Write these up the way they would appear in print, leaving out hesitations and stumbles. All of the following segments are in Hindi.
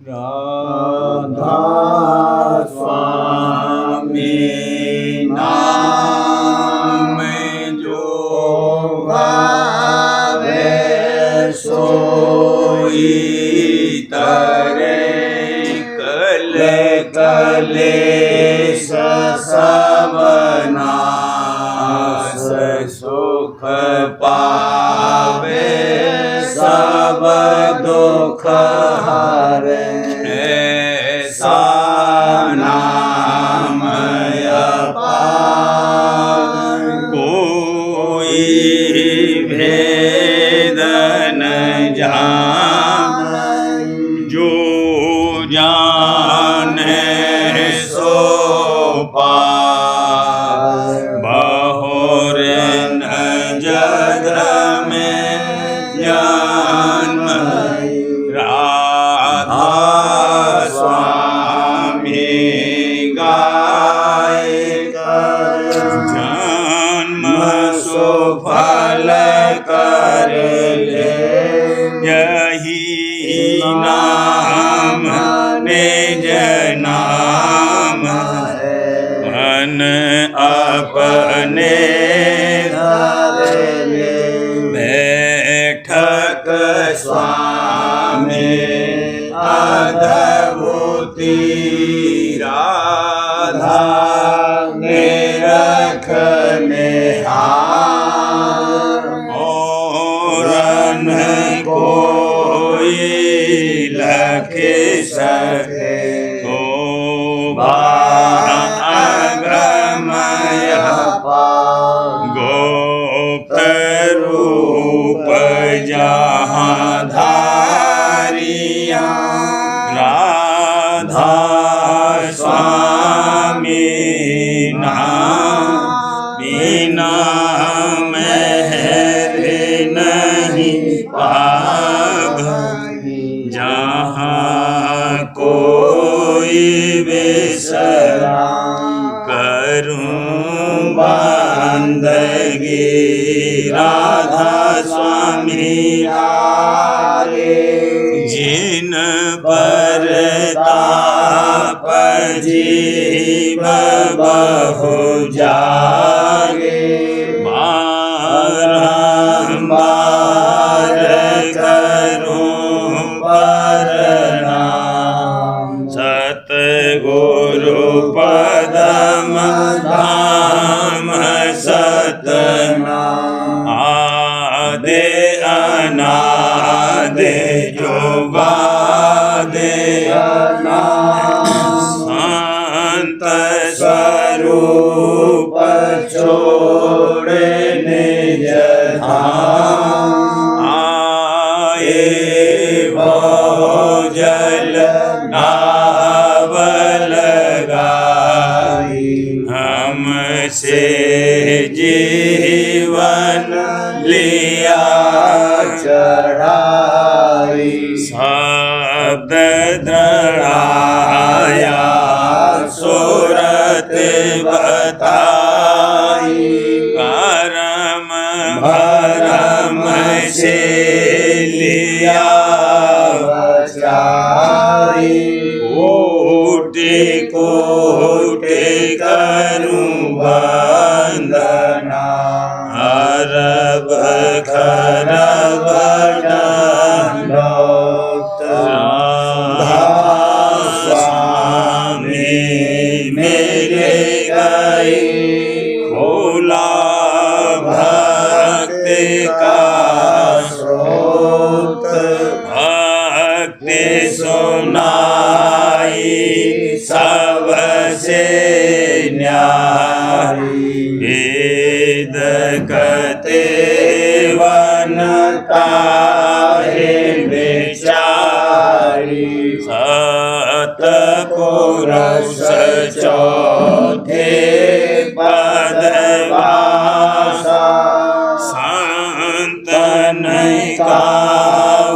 राधा स्वामी नाम जो गावे सोई तरे कले कलेश सब नाश सुख पावे सब दुख हरे ऐसा नाम अपार कोई भेद न जान जो जाने सो पार बहुर न जग में जन्म राधा स्वामी गाय जन्म सुफल कर ले यही नाम निज नाम मन अपने बैठक स्वामी अद्भुति राधा निरख निहार और न कोई लख सके को अगमय गोप्त रूप जहाँ धारिया राधा स्वामी नाम बिना मेहर नहीं पाग जहाँ कोई विश्राम करूं बंदगी राधा स्वामी आगे जिन पर ताप जीव बहु जागे बारंबार करूं प्रणाम सतगुरु पदम धाम सतनाम आदे अनादे जो वादे संत स्वरूप छोड़े निज धाम आए भोजल नावल गाई हमसे जीवन लिया चढ़ाई शब्द दृढ़ाया सूरत बताई करम भरम से लिया बचाई कोटि कोटि करूं वंदना अरब खरब दंडोत राधा स्वामी मेरे गए खोला भक्ति का स्रोत भक्ति सुनाई सबसे न्यारी वेद कते वनता है बेचारी सतपुरुष चौथे पदवासा संतन का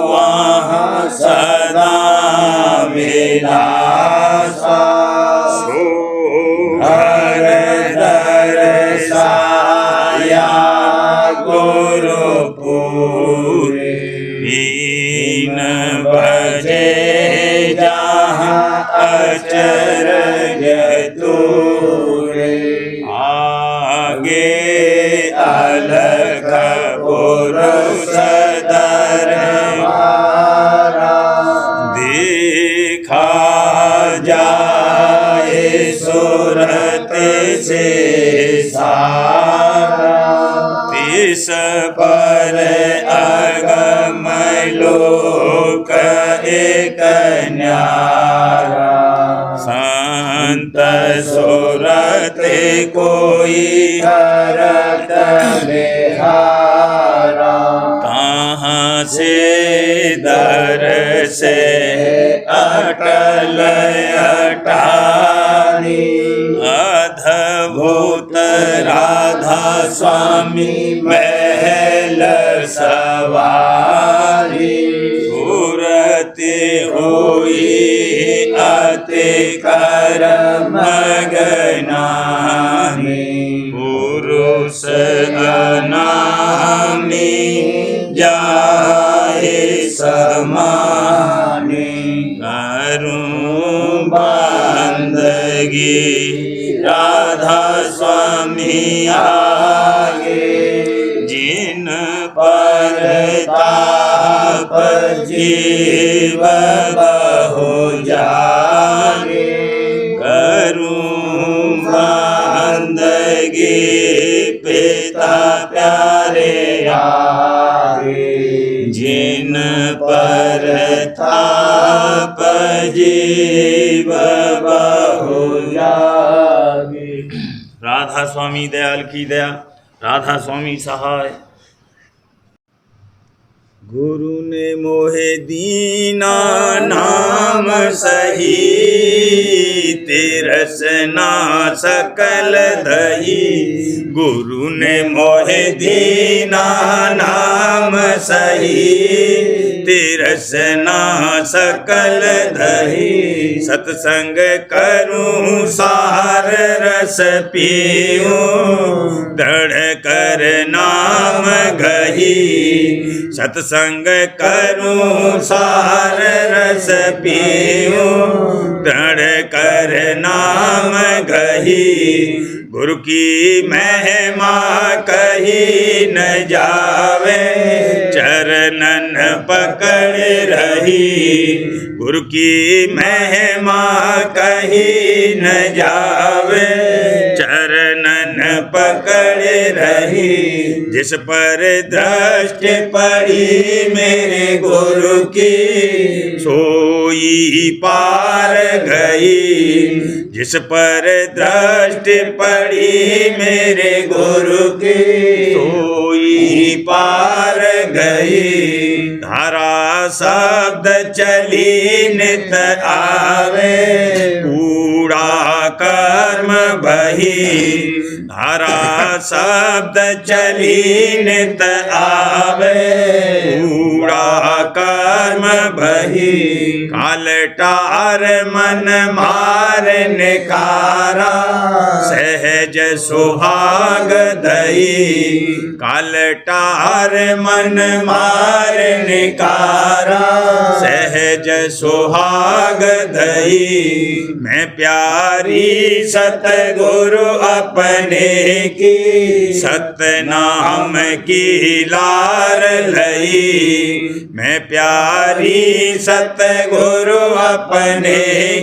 वहाँ सदा विलासा हर दर्शाया गुरुपुर 3 बजे जहाँ अचरज तूरे। आगे अलग पुरुष दरबारा। देखा जाए सूरत से सारा। तिस पर अगम लोक एक न्यारा। संत सूरत कोई करत बिहारा। कहाँ से दर से अटल अटारी। अद्भुत राधा स्वामी महल सवारी। सूरति हुई अति कर्म गनानी। पुरुष अनामी जाए समानी। करूं बंदगी राधा स्वामी आगे। जिन पर ताप जीव बहु जागे। करूं बंदगी पिता प्यारे आगे। जिन पर ताप जीव बहु जागे। राधा स्वामी दयाल की दया, राधा स्वामी सहाय। गुरु ने मोहे दीना नाम सही। तेरस ना सकल दही। गुरु ने मोहे दीना नाम सही। तेरस ना सकल दही। सत्संग करूं सार रस पीऊं। दृढ़ कर नाम गही। सत्संग करूं सार रस पीऊं। दृढ़ कर नाम गही। गुरु की महिमा कही न जावे। चरणन पकड़ रही। गुरु की महिमा कही न जावे। चरणन पकड़ रही। जिस पर दृष्टि पड़ी मेरे गुरु की। सोई पार गई। जिस पर दृष्टि पड़ी मेरे गुरु की। सोई पार गई। धारा शब्द चली नित आवे। कूड़ा कर्म बही। धारा शब्द चली नित आवे। कूड़ा कर्म बही। कालटार मन मार निकारा। सहज सुहाग दई। कालटार मन मार निकारा। सहज सुहाग दई। मैं प्यारी सतगुरु अपने की। सतनाम की लार लई। मैं प्यारी सतगुरु अपने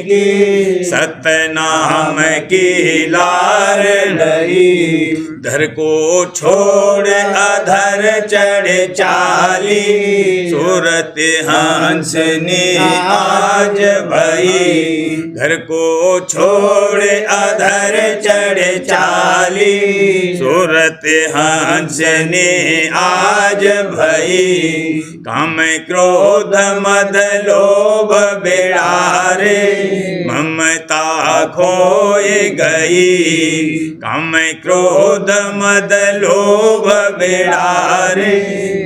की। सतनाम की लार लई। धर को छोड़ अधर चढ़ चाली। सूरत हंस ने आज भई। घर को छोड़ अधर चढ़ चाली। सूरत हंस ने आज भई। काम क्रोध मद लोभ बिड़ारे। ममता खोए गई। काम क्रोध मद लोभ बिड़ारे।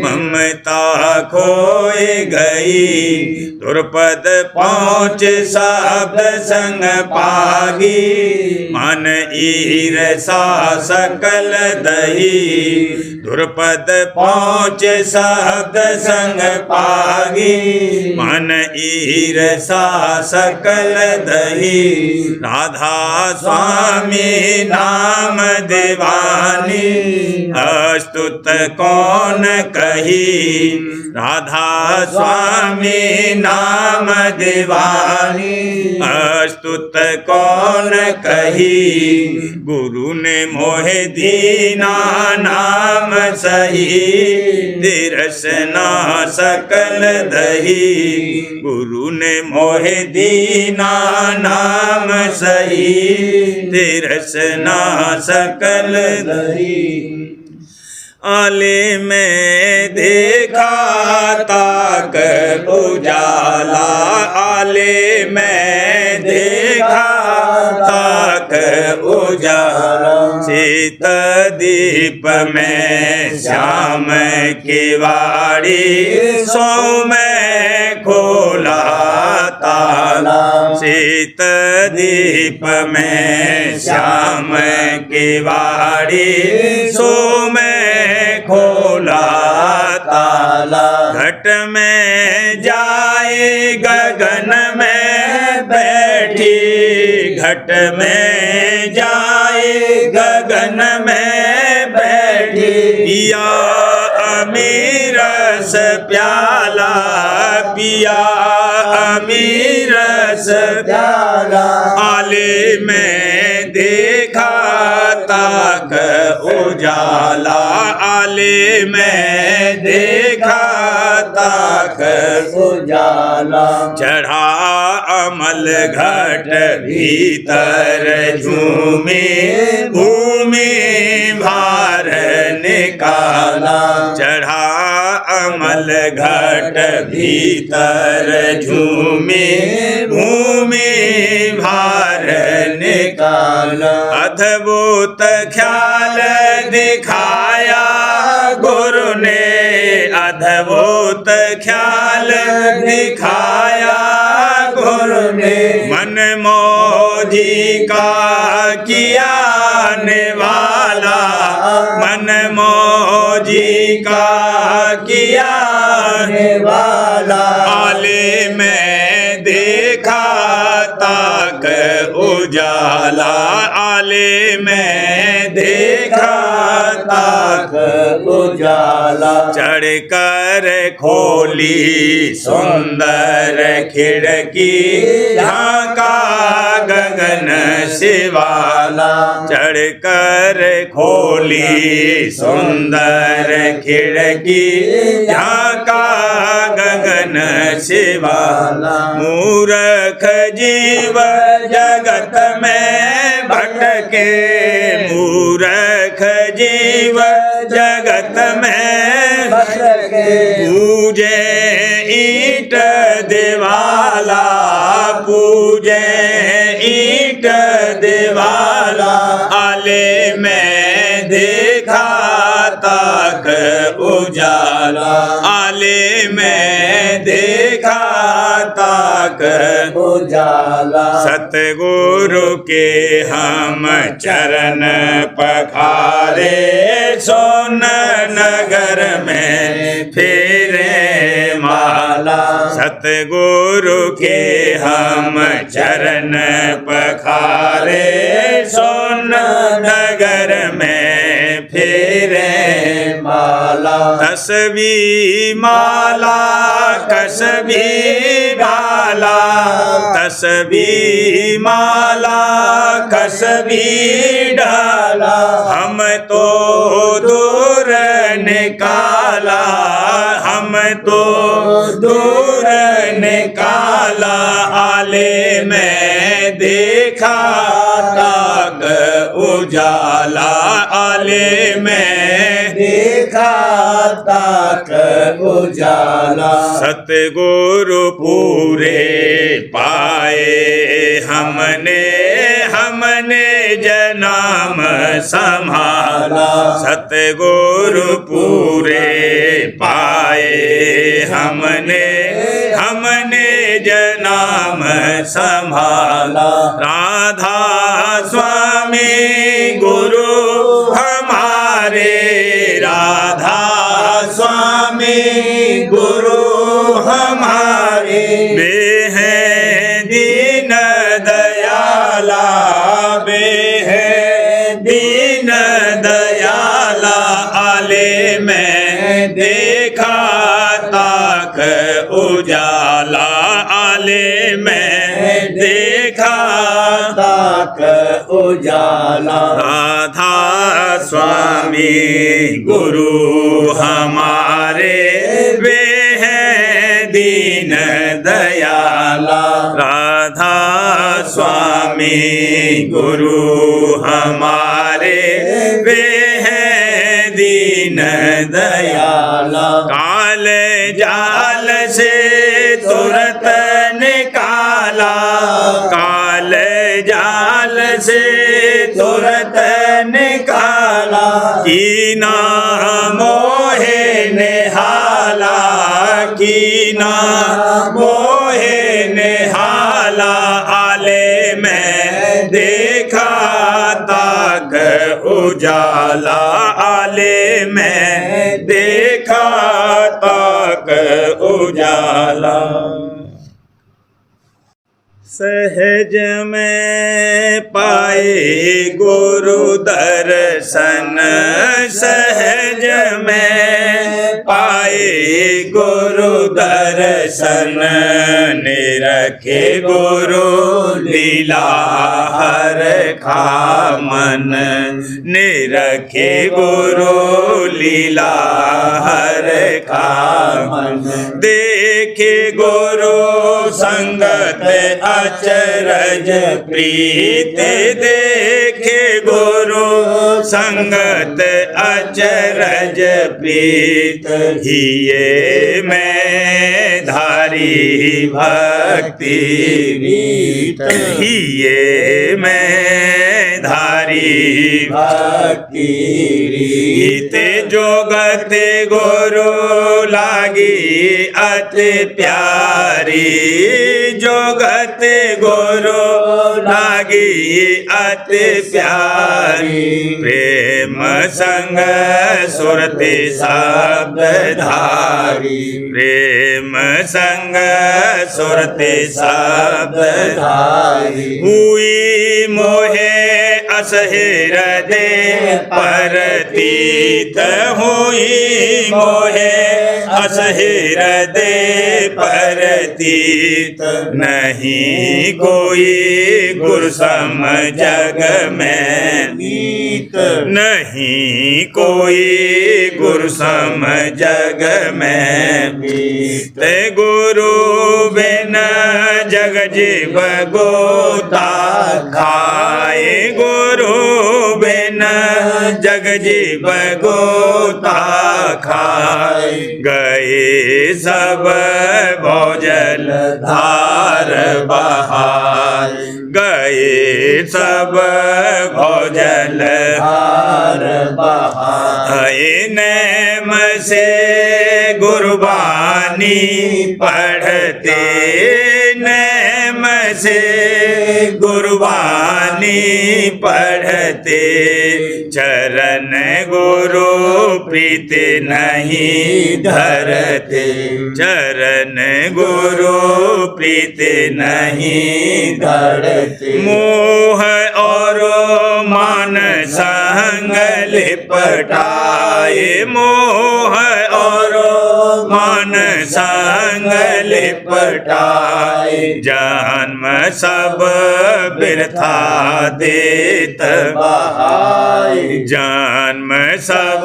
ममता खोए गई। दुर्पद पहुँच शब्द संग पागी। मन ईर्षा सकल दही। दुर्पद पहुँचे शब्द संग पागी, मन ईरसा सकल दही, राधा स्वामी नाम दीवानी, अस्तुत कौन कही, राधा स्वामी नाम दीवानी, अस्तुत कौन कही, गुरु ने मोहे दीना नाम सही, तिरसना सकल दही, गुरु ने मोहे दीना नाम सही, तिरसना सकल दही। आले में देखा ताक उजाला, आले में देखा ताक उजाला, शीत दीप में श्याम की वाड़ी, सो में खोला ताला, शीत दीप में श्याम की वाड़ी, सो में खोला ताला, घट में जाए गगन में बैठी, घट में जाए गगन में बैठी, पिया अमीरस प्याला, पिया अमीरस प्याला, आले में देखा ताक उजाला, आले में देखा ताक उजाला, चढ़ा अमल घट भीतर झूमे, भूमि भार निकाला, चढ़ा अमल घट भीतर झूमे, भूमि भार निकाला, अद्भुत ख्याल दिखाया गुरु ने, अद्भुत ख्याल दिखाया गुरु ने, मन मौजी का किया निवाला, मन मौजी का किया निवाला, आले में देखा ताक उजाला, आले में देखा ताक उजाला, चढ़ कर खोली सुंदर खिड़की, झांका गगन शिवाला, चढ़ कर खोली सुंदर खिड़की, झांका गगन शिवाला, मूर्ख जीव जगत में भटके, मूर्ख जीव जगत में भटके, पूजे ईट देवाला, पूजे ईट देवाला, आले में देखा ताक उजाला, आले में देखा ताक उजाला, सतगुरु के हम चरण पखारे, सोन नगर में फेरे माला, सतगुरु के हम चरण पखारे, सोन नगर में फेरे माला, तस्बी माला कसबी डाला, तस्बी माला कसबी डाला, हम तो दूर निकाला, हम तो दूर निकाला, आले में देखा ताक उजाला, आले में देखा ताक उजाला, सतगुरु पूरे पाए हमने, हमने जनाम संभाला, सतगुरु पूरे पाए हमने, हमने जनाम संभाला, राधा स्वामी गुरु हमारे, दीन दयाला बे है दीन दयाला आले में देखा ताक उजाला आले में देखा ताक उजाला राधा स्वामी गुरु हमारे वे हैं दीन दयाला राधा स्वामी गुरु हमारे वे हैं दीन दयाला काल जाल से तुरंत निकाला काल जाल से तुरंत निकाला कीना मोहे निहाला कीना मोहे निहाला आले में देखा ताक उजाला आले में देखा ताक उजाला सहज में पाए गुरु दर्शन सहज में पाए गुरु दर्शन निरखे गुरु लीला हर खामन निरखे गुरु लीला हर खामन देखे गुरु संगत अचरज प्रीत देखे गुरु संगत अचरज प्रीत हिये में धारी भक्ति रीत हिये में धारी भक्ति रीत जोगते गुरु लागी अति प्यारी जोगत गुरु लागी अति प्यारी प्रेम संग सुरति शब्द धारी प्रेम संग सुरति शब्द धारी हुई मोहे असहिर दे परतीत हुई मोहे असहिर दे परतीत नहीं कोई गुरु सम जग में नीत नहीं कोई गुरु सम जग में नीत गुरु बिन जग जीव गोता खाए गुरु बिन जग जीव गोता खाए गए सब भोजल धार बहार गए सब भोजल धार बहार नेम से गुरबानी पढ़ते नेम से गुरबानी पढ़ते चरण गुरु प्रीत नहीं धरते चरण गुरु प्रीत नहीं धरते मोह और मान संग लिपटाए मोह और मान संग लिपटाए जन्म सब बिरथा देत बहाए जन्म सब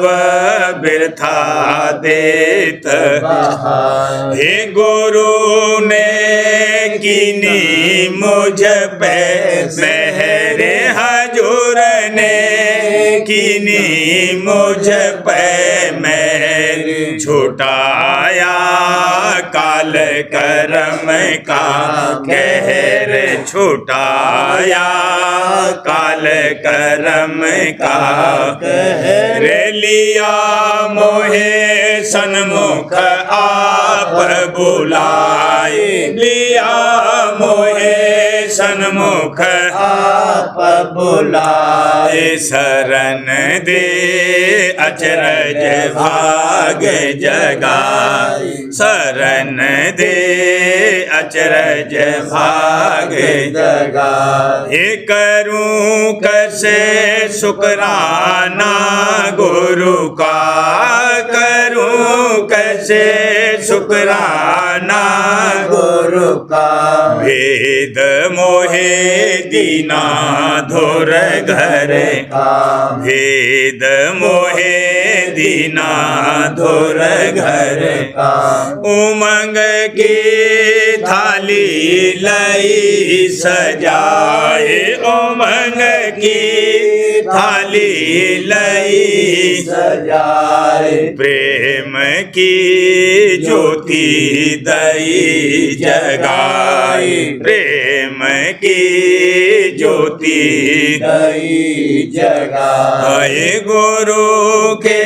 बिरथा देत बहाए हे गुरु ने कीनी मुझ पे मेहरे हजूर ने कीनी मुझ पे मेहर छुटाया काल करम का कहर छुटाया काल करम का कहर लिया मोहे सन्मुख आप बुलाए, लिया मोहे सन्मुख आप बुलाए। शरण दे अचरज भाग जगाए, शरण दे अचरज भाग जगाए। ये करूं कैसे शुक्राना गुरु का, करूं कैसे शुक्राना गुरु का। भेद मोहे दीना धुर घर का। भेद मोहे दीना धुर घर का। उमंग की थाली लई सजाए, उमंग की थाली लई सजाए। प्रेम की ज्योति दई जगाए, प्रेम की ज्योति दई जगाए। गुरु के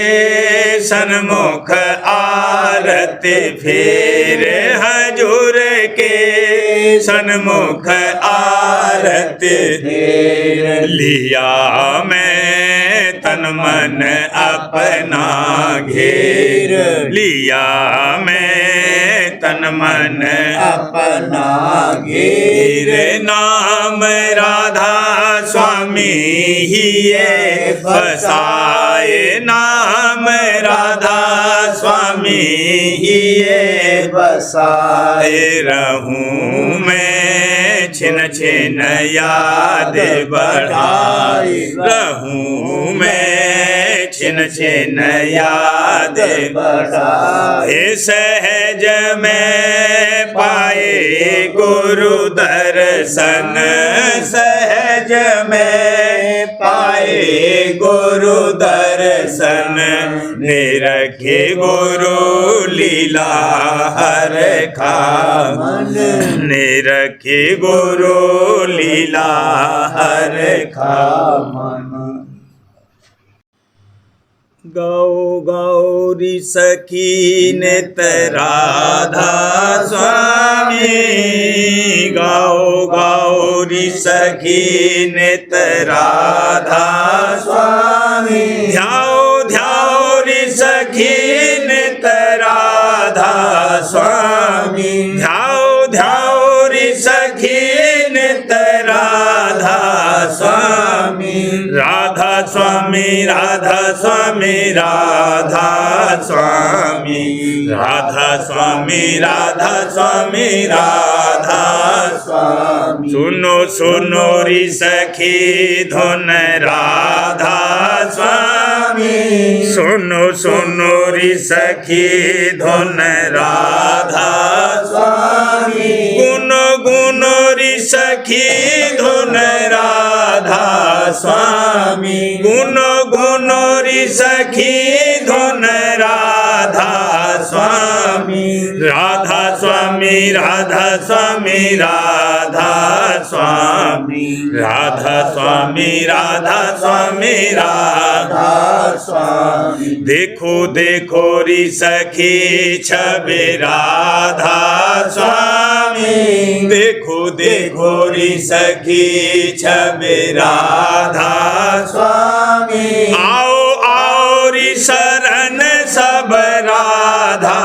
सन्मुख आरती फेर, हजूर के सन्मुख आरती फेर। लिया मैं तन मन अपना घेर, लिया मैं तन मन अपना घेर। नाम राधा स्वामी ही ये बसाए, नाम राधा स्वामी ही ये बसाए। रहूं मैं छिन छिन याद बढ़ाए, रहूं मैं छिन छिन याद बढ़ाए। सहज में पाए गुरु दर्शन, सहज में पाए गुरु दर्शन, निरखे गुरु लीला हर खामन, निरखे गुरु लीला हर खामन। गौ गौरी सखी नित राधा स्वामी, गौ गौरी सखी नित राधा स्वामी। ध्याओ ध्याओ रि सखी नित राधा स्वामी, ध्याओ ध्याओ रि सखी नित राधा स्वामी। राधा स्वामी राधा स्वामी राधा स्वामी, राधा स्वामी राधा स्वामी राधा स्वामी। सुनो सुनो रि सखी धुन राधा स्वामी, सुनो सुनो रि सखी धुन राधा स्वामी। गुनो गुनो रि सखी धुन राधा स्वामी, गुनो गुनो रि सखी धुन राधा स्वामी। राधा स्वामी राधा स्वामी राधा स्वामी, राधा स्वामी राधा स्वामी राधा स्वामी। देखो देखो रि सखी छवि राधा स्वामी, देखो देखो रि सखी छवि राधा स्वामी। आओ आओ रि शरण सब राधा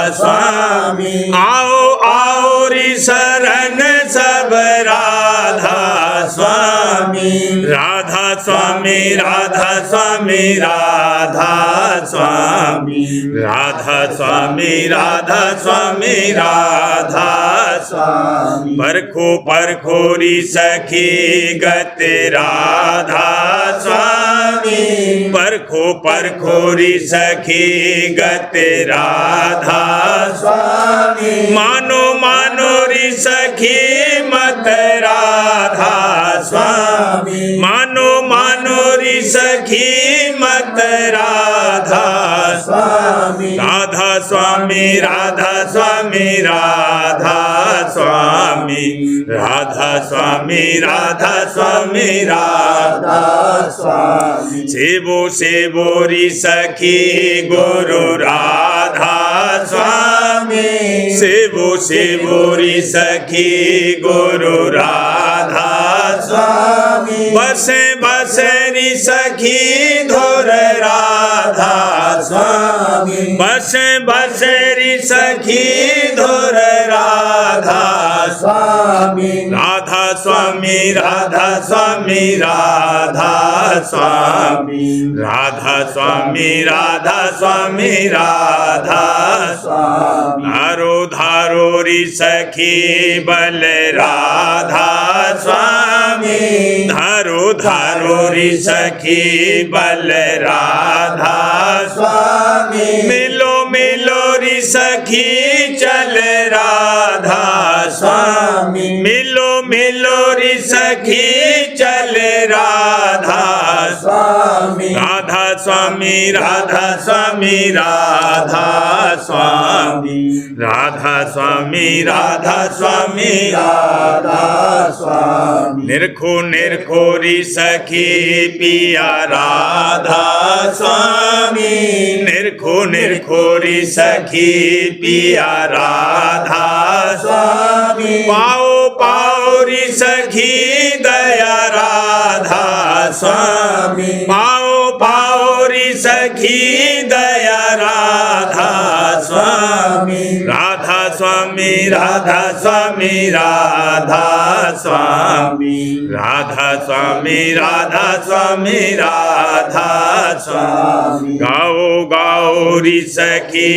स्वामी, आओ आओ रि शरण सब राधा स्वामी। राधा स्वामी राधा स्वामी राधा स्वामी, राधा स्वामी राधा स्वामी राधा स्वामी। परखो परखो रि सखी गति राधा स्वामी, परखो परखो रि सखी गति राधा स्वामी। मानो मानो रि सखी मत राधा स्वामी, मानो मानो रि सखी मत राधा स्वामी। राधा स्वामी राधा स्वामी राधा स्वामी, राधा स्वामी राधा स्वामी राधा स्वामी। सेवो सेवो रि सखी गुरु राधा स्वामी शिवो शिवोरी सखी गुरु राधा स्वामी बसे बसरी सखी धुर राधा स्वामी बसे बसरी सखी धुर राधा स्वामी राधा स्वामी राधा स्वामी राधा स्वामी राधा स्वामी राधा स्वामी राधा स्वामी धारो धारो री सखी बल राधा स्वामी धारो धारो री सखी बल राधा स्वामी मिलो मिलो री सखी चल राधा स्वामी मिलो मिलो री सखी चल राधा स्वामी राधा स्वामी राधा स्वामी राधा स्वामी राधा स्वामी राधा स्वामी राधा स्वामी निरखो निरखो री सखी पिया राधा स्वामी निरखो निरखो री सखी पिया राधा स्वामी पाओ पाओ री सखी दया राधा स्वामी पाओ पाओ री सखी दया राधा स्वामी राधा स्वामी राधा स्वामी राधा स्वामी राधा स्वामी राधा स्वामी राधा स्वामी गाओ गाओ री सखी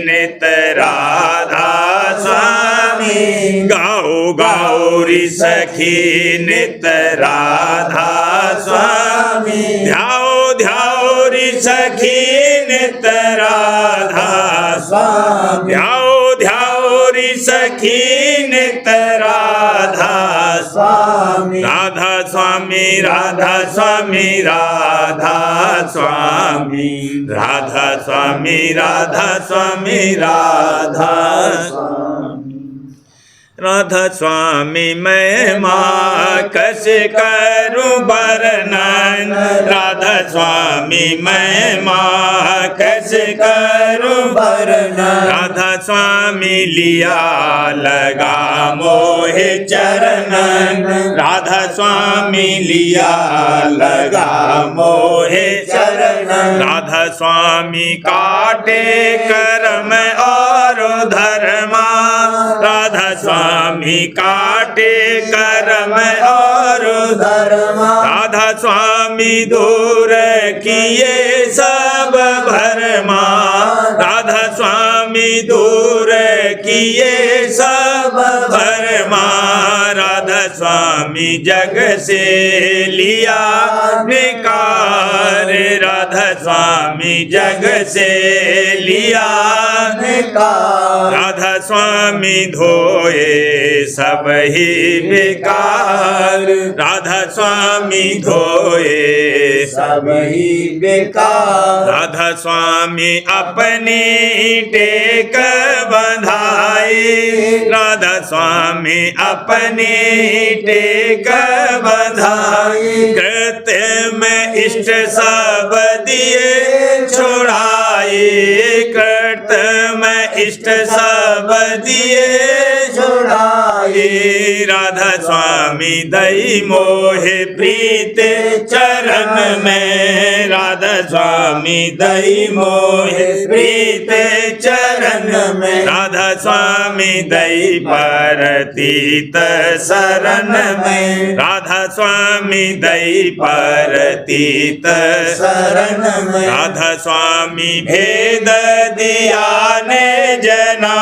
नित राधा स्वामी गाओ गाओ री सखी नित राधा स्वामी ध्याओ ध्याओ री सखी नित राधा स्वामी ध्याओ ध्याओ री सखी नित राधा स्वामी राधा स्वामी राधा स्वामी राधा स्वामी राधा स्वामी राधा स्वामी राधा राधा स्वामी मैं माँ कैसे करूँ वर्णन राधा स्वामी मैं माँ कैसे करूँ वर्णन राधा स्वामी लिया लगा मोहे चरणन राधा स्वामी लिया लगा मोहे चरणन राधा स्वामी काटे कर्म और धर्मा राधा स्वामी काटे कर्म और धर्मा राधा स्वामी दूर किए सब भरमा राधा स्वामी दूर किए सब भरमा राधा स्वामी जग से लिया निकार राधा स्वामी जग से लिया निकार राधा स्वामी धोए सब ही बेकार राधा स्वामी धोए सब ही बेकार राधा स्वामी अपनी टेक बंधाई राधा स्वामी अपनी टेक बंधाई कृत्य में इष्ट सब दिए छोड़ाई कृत्य में इष्ट सब दिए छुड़ाई राधा स्वामी दई मोहे प्रीत चरण में राधा स्वामी दई मोहे प्रीत चरण में राधा स्वामी दई परतीत शरण में राधा स्वामी दई परतीत शरण में राधा स्वामी भेद दिया ने जना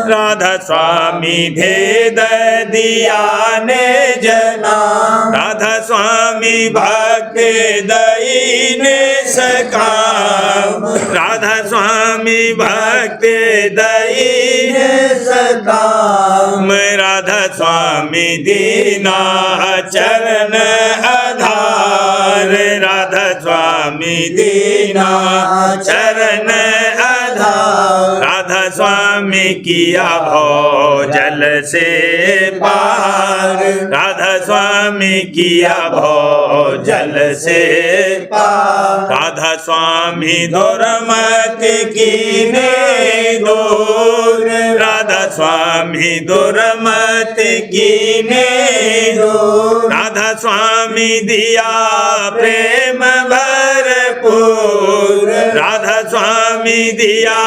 राधा स्वामी भेद दिया ने जना राधा स्वामी भक्त दई ने सकाम राधा स्वामी भक्त दई ने सकाम राधा स्वामी दीना चरण आधार राधा स्वामी दीना चरण आधार राधा स्वामी किया भव जल से पार राधा स्वामी किया भव जल से पार राधा स्वामी दुर्मत कीने दूर राधा स्वामी दुर्मत कीने दूर राधा स्वामी दिया प्रेम भरपूर राधा स्वामी दिया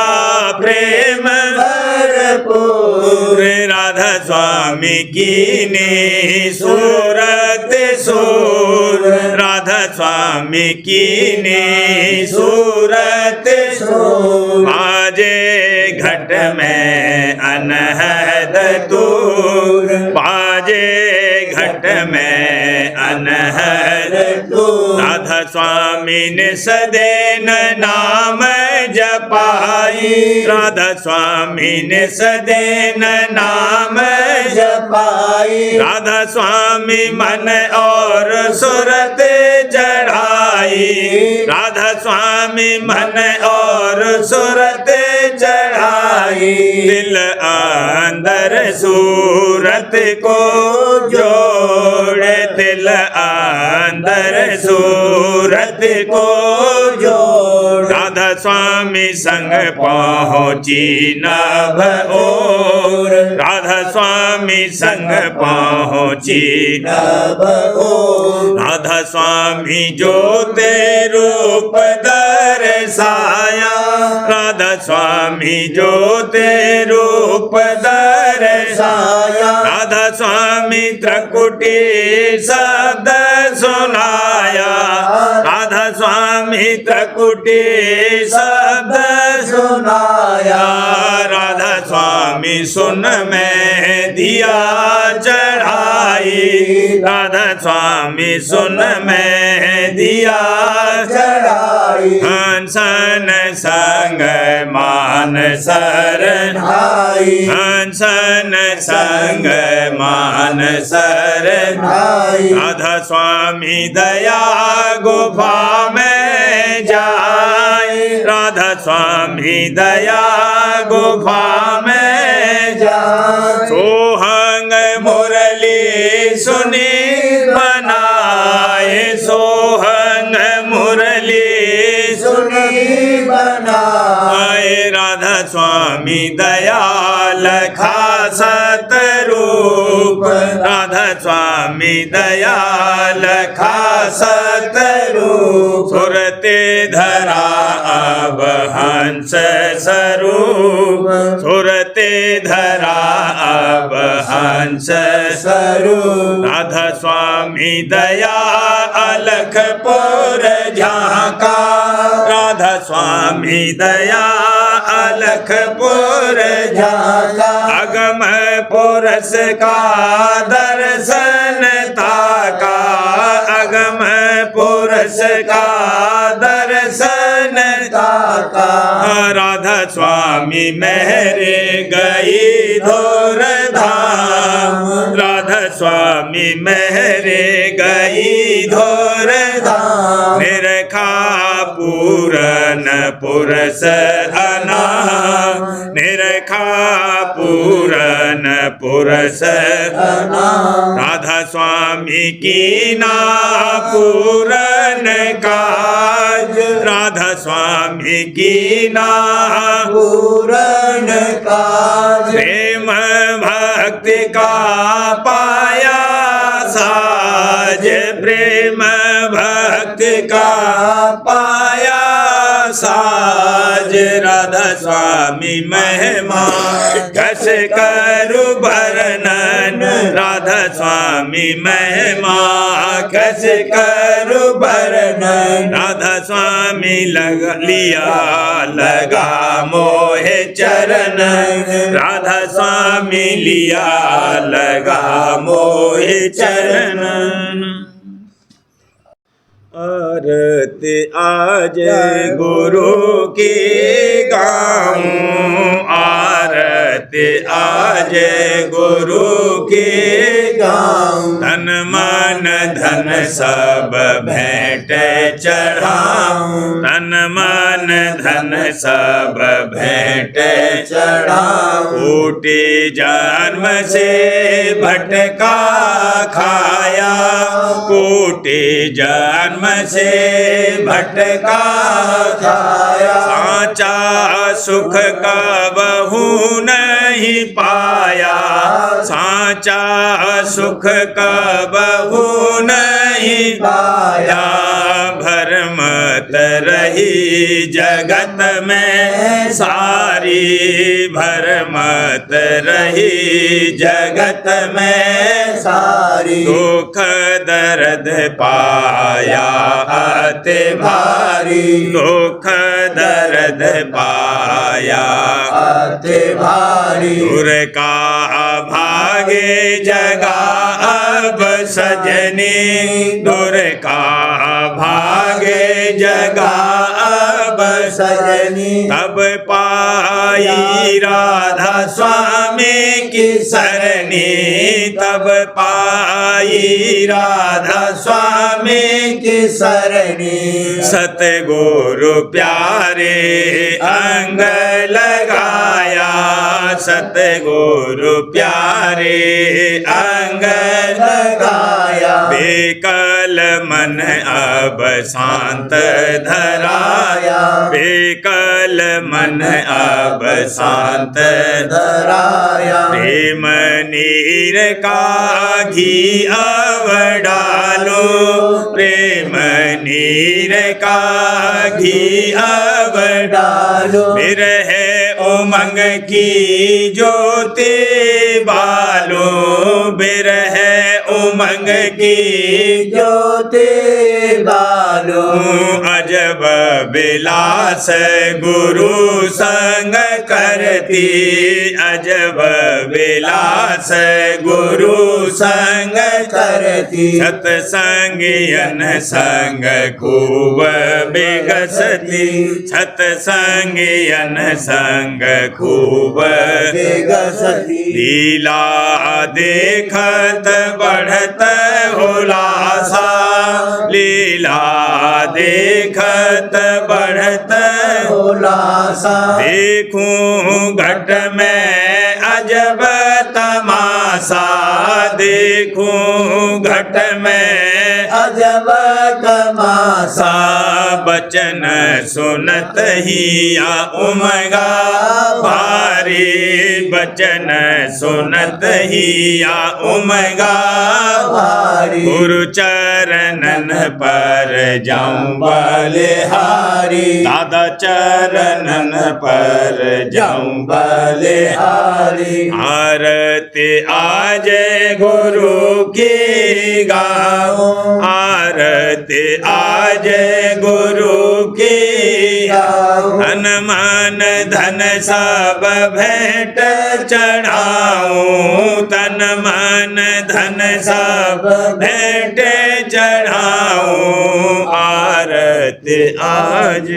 प्रेम भरपूर राधा स्वामी कीने सूरत सूर राधा स्वामी कीने सूरत सूर बाजे घट में अनहद दूर बाजे घट में अनहद राधा स्वामी ने सदैन नाम जपाई राधा स्वामी ने सदैन नाम जपाई राधा स्वामी मन और सुरत चढ़ाई राधा स्वामी मन और सुरत चढ़ाई दिल अंदर सूरत को जोड़े दिल अंदर सूरत को जोड़ राधा स्वामी संग पहुँची नभ ओर राधा स्वामी संग पहुँची नभ ओर राधा स्वामी जो ते रूप दर्शाया राधा स्वामी जो ते रूप दर्शाया राधा स्वामी त्रिकुटी शब्द सुनाया राधा स्वामी त्रिकुटी शब्द सुनाया राधा स्वामी सुन में दिया चढ़ाई राधा स्वामी सुन में दिया चढ़ाई हंसन संग मान शरण भाई हंसन संग मान शरण भाई राधा स्वामी दया गुफा में जाए राधा स्वामी दया गुफा में जाए सोहंग मुरली सुनी बनाए सोहंग मुरली सुनी बनाए राधा स्वामी दयाल खासत रूप राधा स्वामी दयाल खासत रूप सुरते धरा अब हंस स्वरूप सुरते धरा अब हंस स्वरूप राधा स्वामी दया अलखपुर झांका राधा स्वामी दया अलखपुर झांका अगम पुरस का दर्शन ताका अगम पुरस का दर्शन ताका राधा स्वामी मेहरे गई धोर धाम राधा स्वामी मेहरे गई धोर धाम निरखा पूरन पुरस अना निरखा पूरन पुरस राधा स्वामी की ना पूरन काज राधा स्वामी की ना पूरन काज प्रेम भक्ति का पाया साज प्रेम भक्ति का पाया साज राधा स्वामी महिमा कस करु वर्णन राधा स्वामी महिमा कस करु वर्णन राधा स्वामी लगा मोहे चरण राधा स्वामी लिया लगा मोहे चरण आरती आज गुरु की गाऊं आरती आज गुरु की गाऊं तन मन मन धन सब भेंट चढ़ाऊं, तन मन धन सब भेंट चढ़ाऊं। कोटि जन्म से भटका खाया, कोटि जन्म से भटका खाया। साचा सुख कबहू नहीं पाया, साचा सुख कबहू नहीं पाया। भरमत रही जगत में सारी, भरमत रही जगत में सारी। दुख दर्द पाया अति भारी, दुख दर्द पाया अति भारी। दूर का भागे जगा अब सजनी, दूर का भागे जगा अब सजनी। तब पाई राधा स्वामी की सरनी, तब पाई राधा स्वामी की सरनी। सतगुरु प्यारे अंग लगाया, सतगुरु प्यारे अंग लगाया। बेकल मन अब शांत धराया, बेकल मन अब शांत धराया। प्रेम नीर का घी अब डालो, प्रेम नीर का घी अब डालो। बिरह उमंग की ज्योति बालो, बिरह उमंग की ज्योति बालो। अजब बिलास गुरु संग करती, अजब बिलास गुरु संग करती। सतसंगियन संग खूब बिगसती, सतसंगियन संग खूब बिगसती। लीला देखत बढ़त हुलासा, लीला देखत बढ़त हुलासा। देखूं घट में अजब तमाशा, देखूं घट में अजब तमाशा। बचन सुनत ही आ उमगा भारी, बचन सुनत ही आ उमगा भारी। गुरु चरणन पर जाऊं बलिहारी, दादा चरणन पर जाऊं बलिहारी। आरती आज गुरु की गाऊं, आरती आज गुरु की गाऊं। धन मन धन सब भेंट चढ़ाऊं, तन मन धन सब भेंट चढ़ाऊं। आरती आज।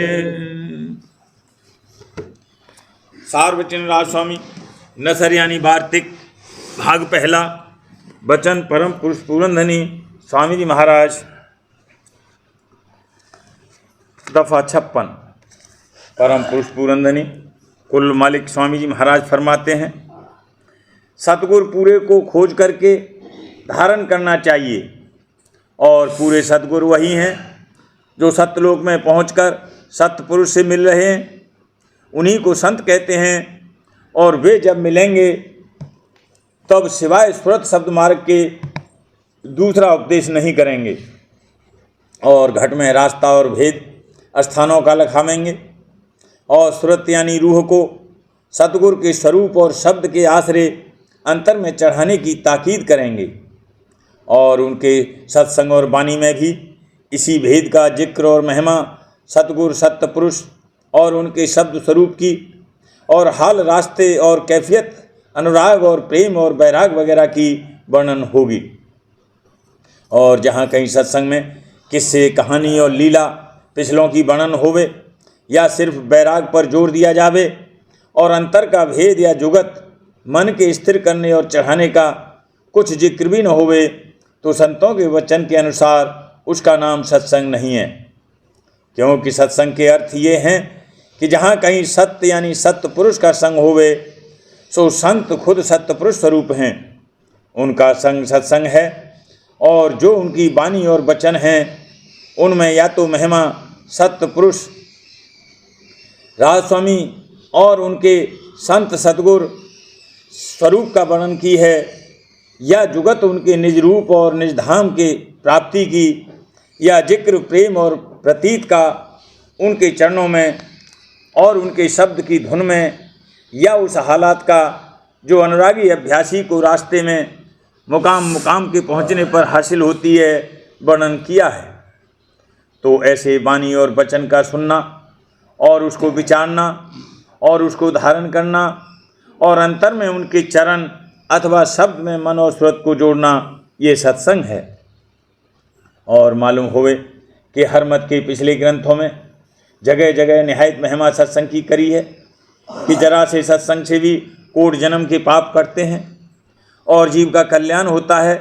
सार्वजन राज स्वामी नसर यानी वार्तिक भाग पहला। वचन परम पुरुष पूरनधनी स्वामी जी महाराज, दफा 56। परम पुरुष पूरनधनी कुल मालिक स्वामी जी महाराज फरमाते हैं, सतगुरु पूरे को खोज करके धारण करना चाहिए, और पूरे सतगुरु वही हैं जो सत्यलोक में पहुंचकर सत्पुरुष से मिल रहे हैं, उन्हीं को संत कहते हैं। और वे जब मिलेंगे तब सिवाय सुरत शब्द मार्ग के दूसरा उपदेश नहीं करेंगे, और घट में रास्ता और भेद स्थानों का लखावेंगे, और सुरत यानी रूह को सतगुरु के स्वरूप और शब्द के आश्रय अंतर में चढ़ाने की ताकीद करेंगे, और उनके सत्संग और वाणी में भी इसी भेद का जिक्र और महिमा सतगुरु सत्य पुरुष और उनके शब्द स्वरूप की और हाल रास्ते और कैफियत अनुराग और प्रेम और बैराग वगैरह की वर्णन होगी। और जहाँ कहीं सत्संग में किस्से कहानी और लीला पिछलों की वर्णन होवे, या सिर्फ बैराग पर जोर दिया जावे और अंतर का भेद या जुगत मन के स्थिर करने और चढ़ाने का कुछ जिक्र भी न होवे, तो संतों के वचन के अनुसार उसका नाम सत्संग नहीं है, क्योंकि सत्संग के अर्थ ये हैं कि जहाँ कहीं सत्य यानी सत्य पुरुष का संग होवे, सो संत खुद सत्य पुरुष स्वरूप हैं, उनका संग सत्संग है। और जो उनकी वाणी और वचन हैं उनमें या तो महिमा सत्य पुरुष राजस्वामी और उनके संत सद्गुरु स्वरूप का वर्णन की है, या जुगत उनके निज रूप और निज धाम के प्राप्ति की, या जिक्र प्रेम और प्रतीत का उनके चरणों में और उनके शब्द की धुन में, या उस हालात का जो अनुरागी अभ्यासी को रास्ते में मुकाम के पहुँचने पर हासिल होती है, वर्णन किया है। तो ऐसे वाणी और वचन का सुनना और उसको विचारना और उसको धारण करना और अंतर में उनके चरण अथवा शब्द में मन और श्रुत को जोड़ना, ये सत्संग है। और मालूम होवे कि हर मत के पिछले ग्रंथों में जगह जगह निहायत महिमा सत्संग की करी है कि जरा से सत्संग से भी कोट जन्म के पाप करते हैं और जीव का कल्याण होता है।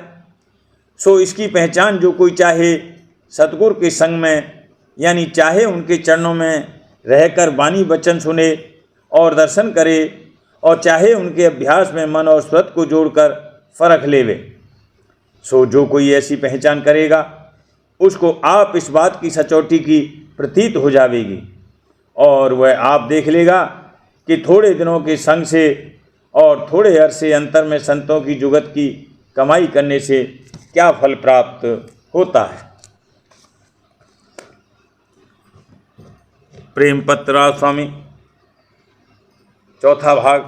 सो इसकी पहचान जो कोई चाहे सतगुरु के संग में, यानी चाहे उनके चरणों में रहकर वाणी वचन सुने और दर्शन करे, और चाहे उनके अभ्यास में मन और श्रुत को जोड़कर फर्क लेवे, सो जो कोई ऐसी पहचान करेगा उसको आप इस बात की सचौटी की प्रतीत हो जाएगी, और वह आप देख लेगा कि थोड़े दिनों के संग से और थोड़े अरसे अंतर में संतों की जुगत की कमाई करने से क्या फल प्राप्त होता है। प्रेम पत्र राजस्वामी, चौथा भाग,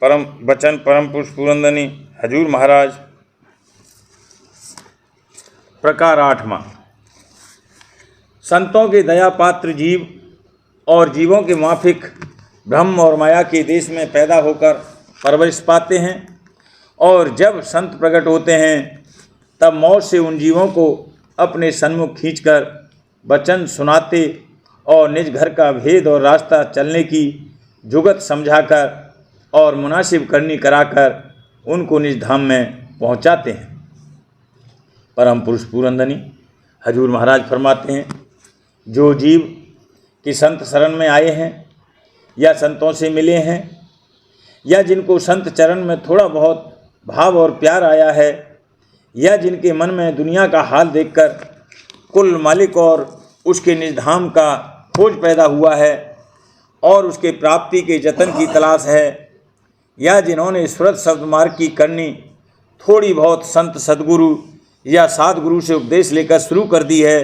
परम वचन परम पुरुष पूरंदनी हजूर महाराज, प्रकार 8वां। संतों के दया पात्र जीव और जीवों के माफिक ब्रह्म और माया के देश में पैदा होकर परवरिश पाते हैं, और जब संत प्रकट होते हैं तब मौत से उन जीवों को अपने सन्मुख खींचकर वचन सुनाते और निज घर का भेद और रास्ता चलने की जुगत समझाकर और मुनासिब करनी कराकर उनको निज धाम में पहुंचाते हैं। परम पुरुष पूरंदनी हजूर महाराज फरमाते हैं, जो जीव कि संत शरण में आए हैं या संतों से मिले हैं, या जिनको संत चरण में थोड़ा बहुत भाव और प्यार आया है, या जिनके मन में दुनिया का हाल देखकर कुल मालिक और उसके निज धाम का खोज पैदा हुआ है और उसके प्राप्ति के जतन की तलाश है, या जिन्होंने ईश्वरत शब्द मार्ग की करनी थोड़ी बहुत संत सद्गुरु या सद्गुरु से उपदेश लेकर शुरू कर दी है,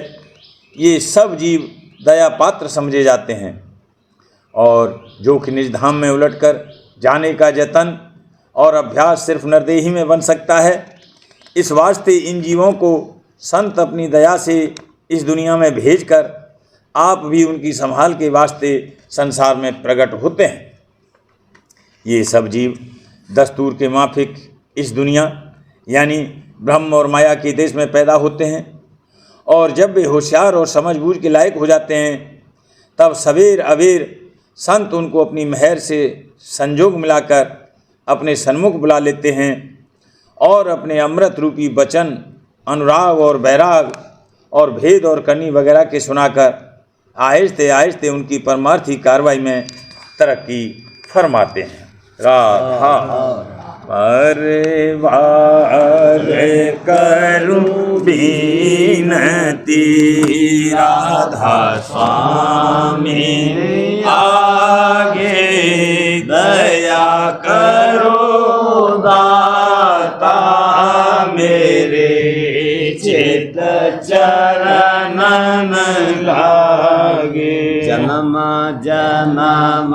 ये सब जीव दया पात्र समझे जाते हैं। और जो कि निज धाम में उलटकर जाने का जतन और अभ्यास सिर्फ नरदेही में बन सकता है, इस वास्ते इन जीवों को संत अपनी दया से इस दुनिया में भेजकर आप भी उनकी संभाल के वास्ते संसार में प्रकट होते हैं। ये सब जीव दस्तूर के माफिक इस दुनिया यानी ब्रह्म और माया के देश में पैदा होते हैं, और जब वे होशियार और समझबूझ के लायक हो जाते हैं तब सवेर अवेर संत उनको अपनी मेहर से संजोग मिलाकर अपने सन्मुख बुला लेते हैं और अपने अमृत रूपी वचन अनुराग और बैराग और भेद और करनी वगैरह के सुनाकर आहिस्ते आहिस्ते उनकी परमार्थी कार्रवाई में तरक्की फरमाते हैं। राधा परिवार करूं बीनती, राधा स्वामी आगे दया करो दाता मेरे, चित चरणन लागे, जन्म जन्म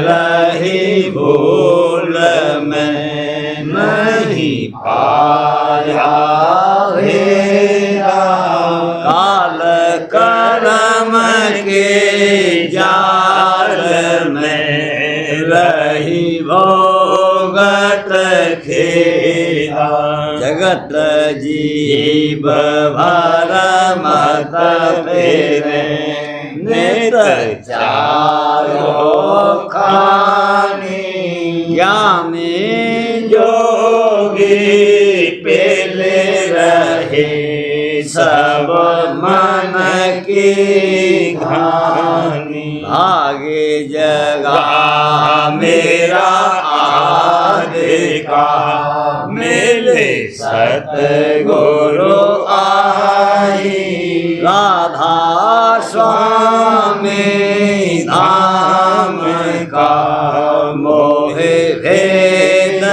रही भूल में नहीं पाया हेरा, काल कर्म के जाल में रही भोगत खेला, जगत जीव भर मत फेरे, नित चारो खानी, ज्ञानी जोगी पेले रहे सब मन की घानी भागे जगा मेरा आदि का मिले सतगुरु आई राधा स्वामी धाम का मोहे भेद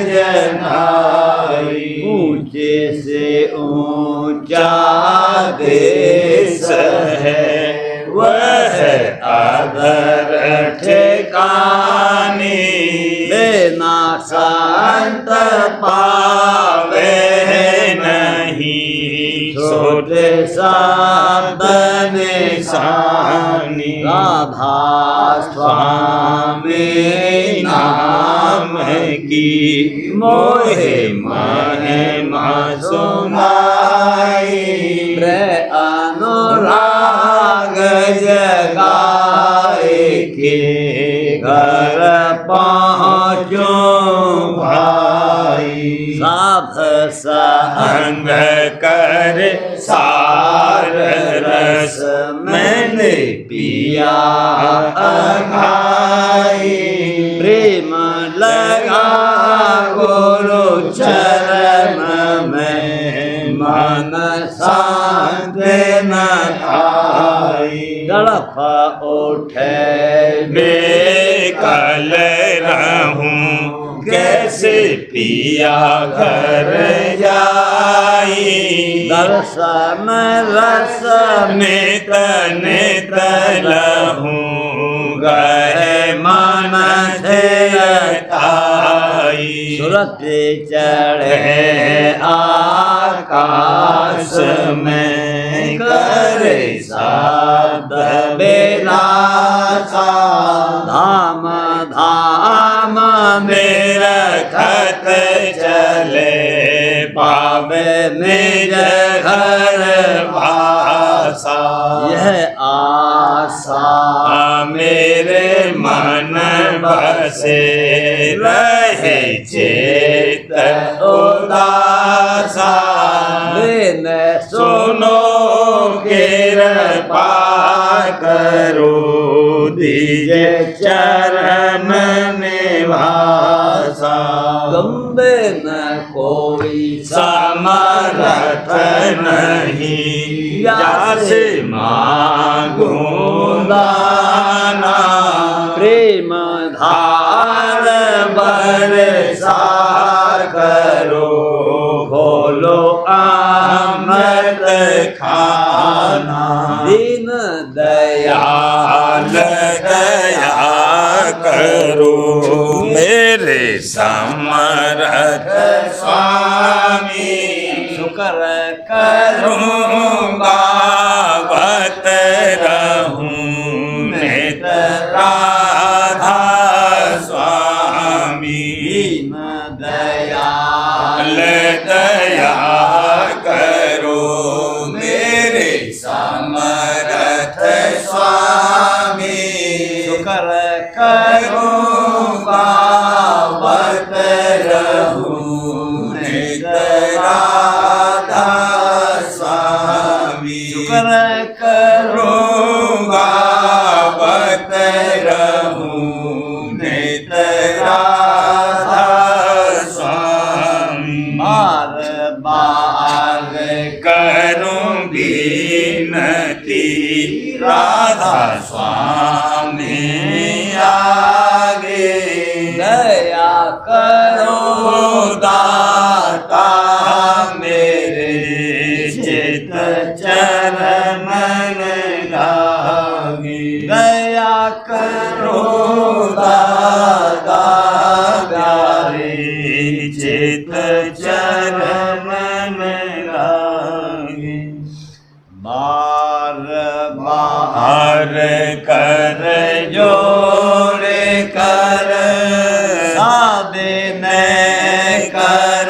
जनाई ऊंचे से ऊंचा देश है वह अधर ठिकानी लेना संत पावे नहीं छोटे साधन निशानी राधा स्वामी नाम की मोहे महिमा सुनाई अनुराग जगाए के घर पहुँचो भाई साध संग कर सार रस मैंने पिया अघाई प्रेम लगा गुरु चरण में मन शांत न आई तड़प उठे बेकल रहूं कैसे पिया घर जाई दर्शन रस नित नित लहूं गए मन थे सुरत चढ़े आकाश में करे शब्द बेलासा धाम धाम मेरा खत चले पावे निज घर भाषा यह आशा मेरे मन बसे रहे चेत उदासा बिन सुनो कृपा करो दीजे चरण निवासा गंबे न कोई समर्थ नहीं यासे मांगो दाना प्रेम धार बरसा करो खोलो अमृत खाना दीन दयाल दया करो मेरे समर्थ स्वामी शुक्र करूँगा बत रहूँ नित राधा स्वामी दयाल दया करो मेरे समर्थ स्वामी शुक्र करूँगा बत रहूँ नित राधा स्वामी शुक्र करूँगा बत रहूँ नित राधा स्वामी बार बार करूँ विनती राधा स्वामी आगे दया करो दाता मेरे चित चरण लागे दया करो दाता प्यारे चित चरण लागे बार बार कर जोड़ कर साधे न कर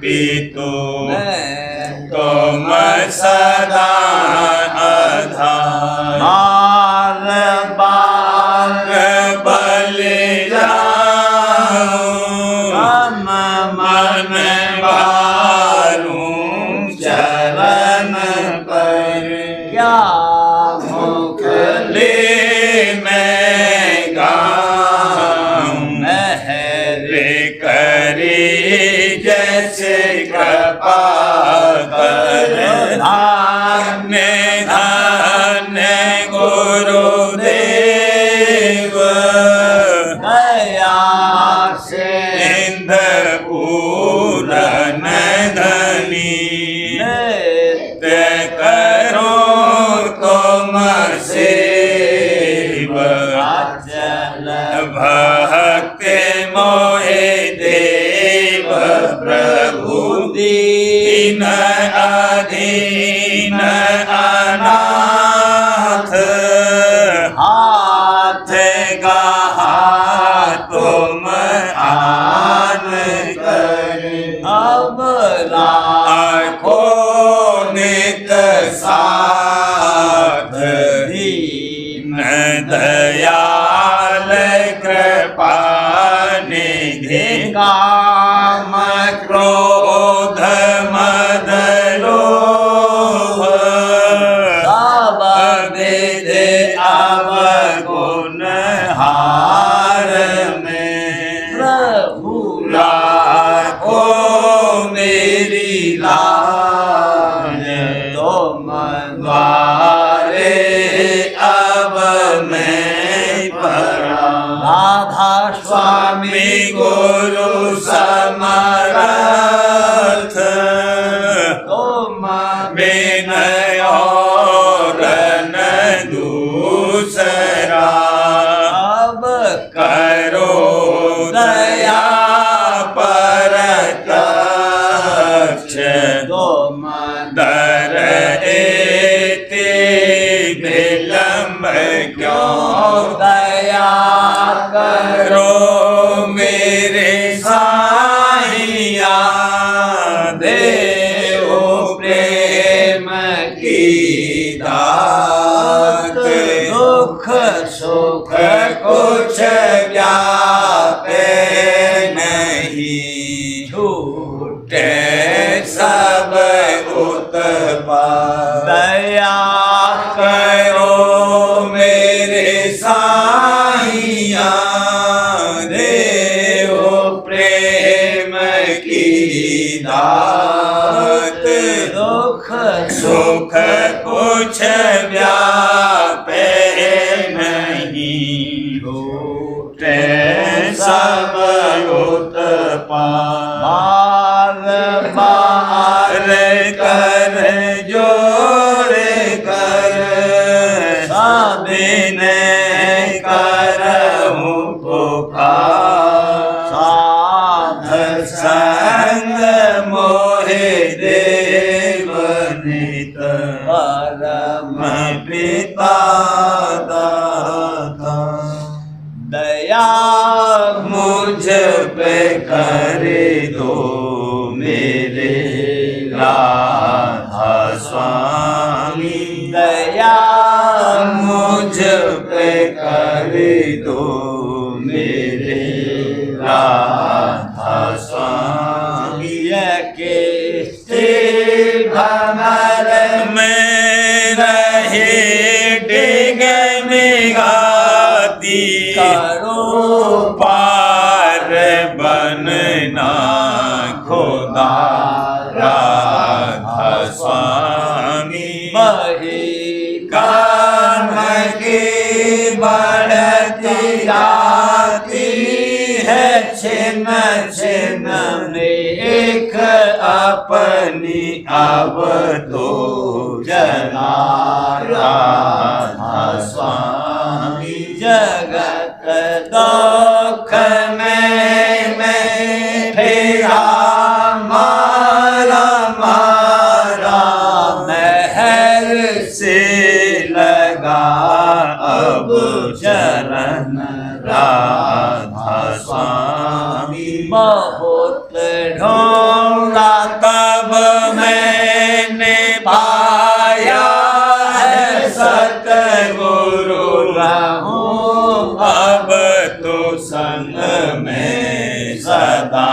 पितु तुम सदा आधार। बार बार बलि जाऊं हम मन बारूं चरण पर। क्या मुख ले मैं गाऊं मेहरे करी जैसे कृपा कर। धन्य धन्य गुरुदेव दया से इंद पूरन धनी। नित्य करो तुम सेवा अचल भक्ति मोहे देव प्रभु। दीन अधीन अनाथ हाथ गहा तुम आन कर। अब आँखों नित साथ दीन दयाल कृपा निधि। काम क्रोध मद लोभ सब विधि अवगुण हार में। प्रभु लाखो मेरी लाज तुम द्वारे अब मैं पड़ा। राधा स्वामी गुरु समर्थ तुम विनय और न दूसरा। अब करो दया परतक्ष तुम दर एते विलम्ब क्यों। दया करो मेरे साहिया देव प्रेम की दात। दुख सुख कुछ व्यापे नहीं छूटे सब उत्पात। दया करो मेरे साहिया देव प्रेम की दात। दुख सुख कुछ व्यापे नहीं छूटे सब उत्पात। बार बार कर जोड़ कर सबिने करहूं पुकार। साध संग मोहे देव नित परम पिता दाता। दया मुझ पे कर दो मेरे राधा स्वामी। दया मुझ पे कर दो मेरे राधा स्वामी। के भमर में रहे डिग निगाती। करो पार बनना खुदा राधा स्वामी। बही काम की बढ़ती जाती है छिन छिन एक अपनी अब तो जना राधा स्वामी। जगत दुख में फेरा मारा मारा महर से लगा अब चरण राधा स्वामी। बहुत ढोंगा तब मैंने पाया है सतगुरु रहूं अब तो संग में सदा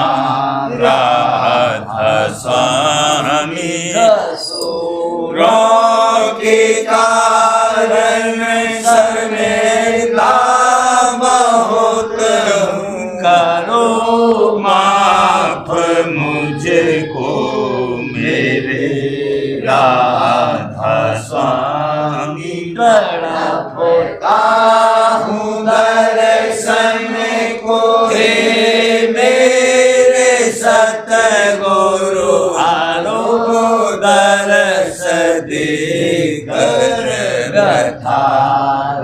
राधा स्वामी। रसूलों के कारण सर में बहुत करो माफ मुझको मेरे राधा स्वामी। तड़पता हूँ दर्शन को हे मेरे सतगुरु आलो दर्श देकर रथा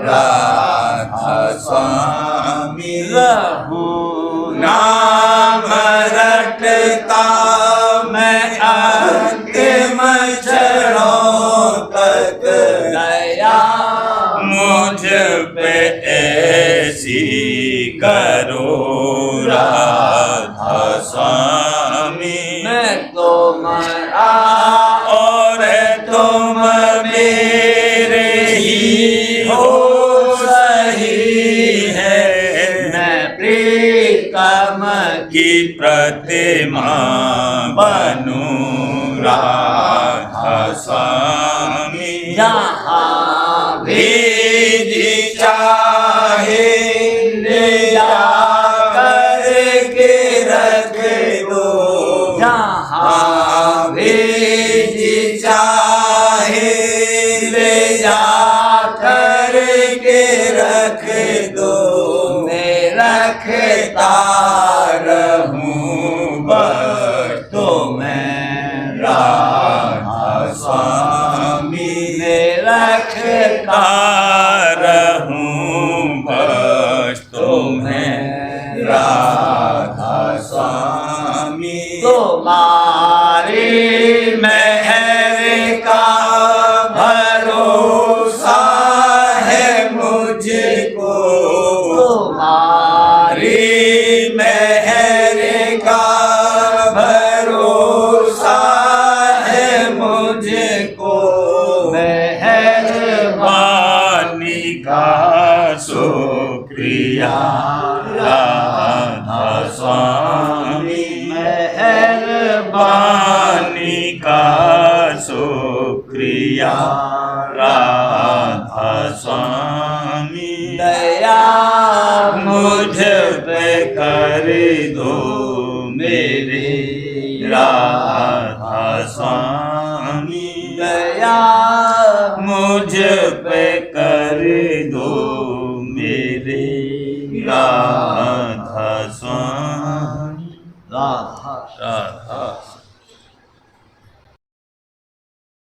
राधा स्वामी। रहूं नाम रटता मैं अंतिम क्षणों तक दया मुझ पे ऐसी करो राधा स्वामी। मैं तुम्हारा और तुम मेरे ही हो सही है। मैं प्रीतम की प्रतिमा बनूं राधा स्वामी। जहाँ भी जी चाहे ले जाकर के रख दो। जहाँ भी जी चाहे ले जाकर के रख दो। मैं रखता रहूं बस तो मैं राधा स्वामी। मैं रखता रहूं बस तुम्हें राधा स्वामी। तुम्हारी मेहर का भरोसा है मुझको। तुम्हारी मेहर का भरोसा है मुझको। मेहरबानी का शुक्रिया राधा स्वामी। मेहरबानी पानी का शुक्रिया राधा स्वामी। दया मुझ पे कर दो मेरे राधा स्वामी। दया मुझ पे कर दो